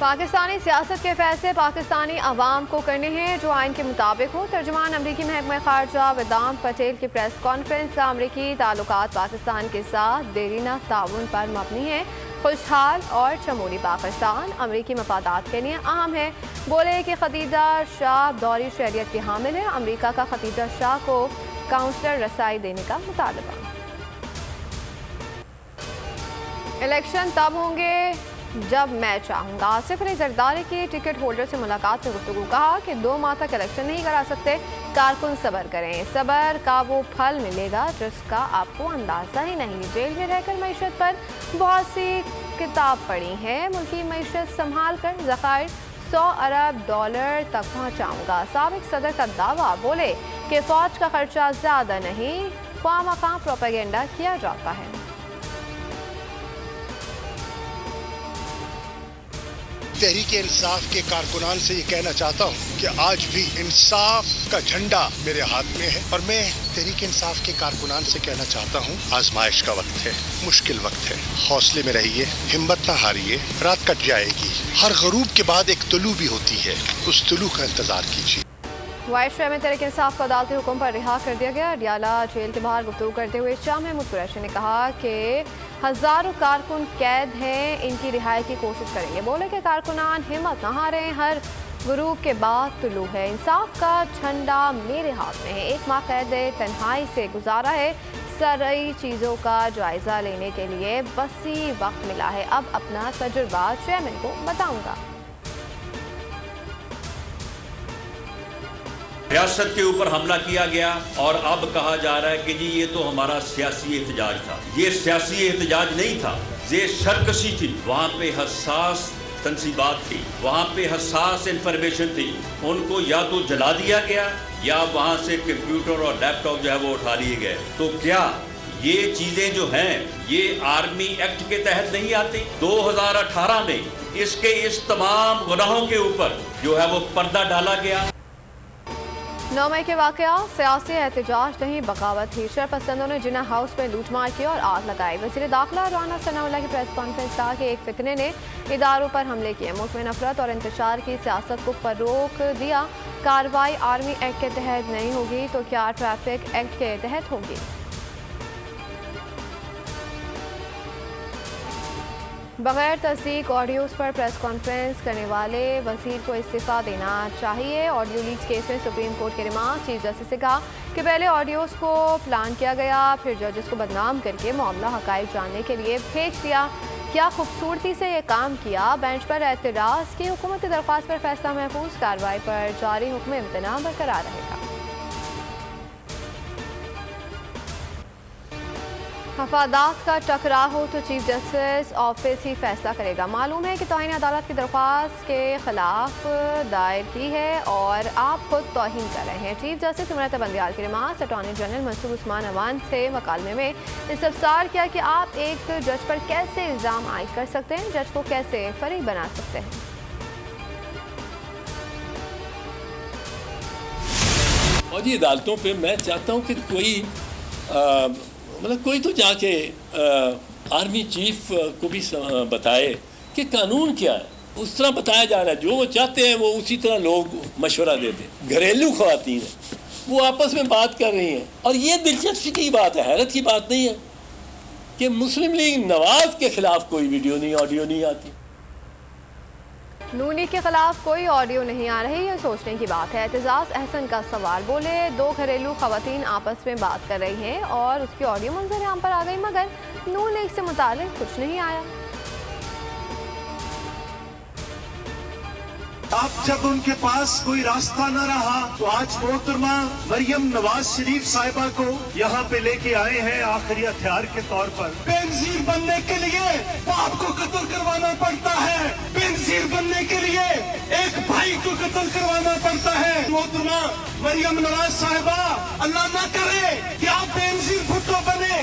پاکستانی سیاست کے فیصلے پاکستانی عوام کو کرنے ہیں جو آئین کے مطابق ہو۔ ترجمان امریکی محکمہ خارجہ ویدانت پٹیل کی پریس کانفرنس کا امریکی تعلقات پاکستان کے ساتھ دیرینہ تعاون پر مبنی ہے۔ خوشحال اور شمولی پاکستان امریکی مفادات کے لیے اہم ہے۔ بولے کہ خدیجہ شاہ دوہری شہریت کی حامل ہے۔ امریکہ کا خدیجہ شاہ کو کونسلر رسائی دینے کا مطالبہ۔ الیکشن تب ہوں گے جب میں چاہوں گا۔ آصف علی زرداری کی ٹکٹ ہولڈر سے ملاقات میں گفتگو۔ کہا کہ 2 ماہ تک الیکشن نہیں کرا سکتے، کارکن صبر کریں، صبر کا وہ پھل ملے گا جس کا آپ کو اندازہ ہی نہیں۔ جیل میں رہ کر معیشت پر بہت سی کتاب پڑھی ہے، ملکی معیشت سنبھال کر ذخائر $100 ارب تک پہنچاؤں گا۔ سابق صدر کا دعویٰ، بولے کہ فوج کا خرچہ زیادہ نہیں، خواہ مخواہ پروپیگنڈا کیا جاتا ہے۔ تحریک انصاف کے کارکنان سے یہ کہنا چاہتا ہوں کہ آج بھی انصاف کا جھنڈا میرے ہاتھ میں ہے، اور میں تحریک انصاف کے کارکنان سے کہنا چاہتا ہوں آزمائش کا وقت ہے، مشکل وقت ہے، حوصلے میں رہیے، ہمت نہ ہاریے، رات کٹ جائے گی، ہر غروب کے بعد ایک طلوع بھی ہوتی ہے، اس طلوع کا انتظار کیجیے۔ وائس شاہ میں تحریک انصاف کو عدالتی حکم پر رہا کر دیا گیا۔ اڈیالہ جیل کے باہر گفتگو کرتے ہوئے شاہ محمود قریشی نے کہا کہ ہزاروں کارکن قید ہیں، ان کی رہائی کی کوشش کریں گے۔ بولے کہ کارکنان ہمت نہ ہاریں، ہر غروب کے بعد طلوع ہے، انصاف کا جھنڈا میرے ہاتھ میں ہے۔ 1 ماہ قید تنہائی سے گزارا ہے، ساری چیزوں کا جائزہ لینے کے لیے وسیع وقت ملا ہے، اب اپنا تجربہ چیئرمین کو بتاؤں گا۔ ریاست کے اوپر حملہ کیا گیا اور اب کہا جا رہا ہے کہ جی یہ تو ہمارا سیاسی احتجاج تھا۔ یہ سیاسی احتجاج نہیں تھا، یہ سرکشی تھی۔ وہاں پہ حساس تنصیبات تھی، وہاں پہ حساس انفارمیشن تھی، ان کو یا تو جلا دیا گیا یا وہاں سے کمپیوٹر اور لیپ ٹاپ جو ہے وہ اٹھا لیے گئے۔ تو کیا یہ چیزیں جو ہیں یہ آرمی ایکٹ کے تحت نہیں آتی؟ 2018 میں اس تمام گناہوں کے اوپر جو ہے وہ پردہ ڈالا گیا۔ 9 مئی کے واقعہ سیاسی احتجاج نہیں، بغاوت تھی۔ شرپسندوں نے جناح ہاؤس میں لوٹ مار کی اور آگ لگائی۔ وزیر داخلہ رانا ثناء اللہ کی پریس کانفرنس کہا کہ ایک فتنے نے اداروں پر حملے کیے، ملک میں نفرت اور انتشار کی سیاست کو فروغ دیا۔ کارروائی آرمی ایکٹ کے تحت نہیں ہوگی تو کیا ٹریفک ایکٹ کے تحت ہوگی؟ بغیر تصدیق آڈیوز پر پریس کانفرنس کرنے والے وزیر کو استعفیٰ دینا چاہیے۔ آڈیو لیکس کیس میں سپریم کورٹ کے ریمارک، چیف جسٹس نے کہا کہ پہلے آڈیوز کو پلان کیا گیا، پھر ججز کو بدنام کر کے معاملہ حقائق جاننے کے لیے بھیج دیا۔ کیا خوبصورتی سے یہ کام کیا۔ بینچ پر اعتراض کی حکومت کی درخواست پر فیصلہ محفوظ، کارروائی پر جاری حکم امتناع برقرار رہے گا۔ مفادات کا ٹکراؤ ہو تو چیف جسٹس آفس ہی فیصلہ کرے گا۔ معلوم ہے کہ توہین عدالت کی درخواست کے خلاف دائر کی ہے اور آپ خود توہین کر رہے ہیں۔ چیف جسٹس عمرتا بندیال کی ریمارکس۔ اٹارنی جنرل منصور عثمان عوان سے مکالمے میں استفسار کیا کہ آپ ایک جج پر کیسے الزام عائد کر سکتے ہیں، جج کو کیسے فریق بنا سکتے ہیں۔ اور یہ عدالتوں پہ میں چاہتا ہوں کہ کوئی تو جا کے آرمی چیف کو بھی بتائے کہ قانون کیا ہے۔ اس طرح بتایا جا رہا ہے، جو وہ چاہتے ہیں وہ اسی طرح لوگ مشورہ دیتے ہیں۔ گھریلو خواتین ہیں، وہ آپس میں بات کر رہی ہیں، اور یہ دلچسپی کی بات ہے، حیرت کی بات نہیں ہے کہ مسلم لیگ نواز کے خلاف کوئی ویڈیو نہیں، آڈیو نہیں آتی۔ نون لیگ کے خلاف کوئی آڈیو نہیں آ رہی، یہ سوچنے کی بات ہے۔ اعتزاز احسن کا سوال، بولے 2 گھریلو خواتین آپس میں بات کر رہی ہیں اور اس کی آڈیو منظر عام پر آ گئی، مگر نون لیگ سے متعلق کچھ نہیں آیا۔ اب جب ان کے پاس کوئی راستہ نہ رہا تو آج محترمہ مریم نواز شریف صاحبہ کو یہاں پہ لے کے آئے ہیں آخری ہتھیار کے طور پر۔ بے نظیر بننے کے لیے باپ کو قتل کروانا پڑتا ہے، بے نظیر بننے کے لیے ایک بھائی کو قتل کروانا پڑتا ہے۔ محترمہ مریم نواز صاحبہ، اللہ نہ کرے کہ آپ بے نظیر بھٹو بنے۔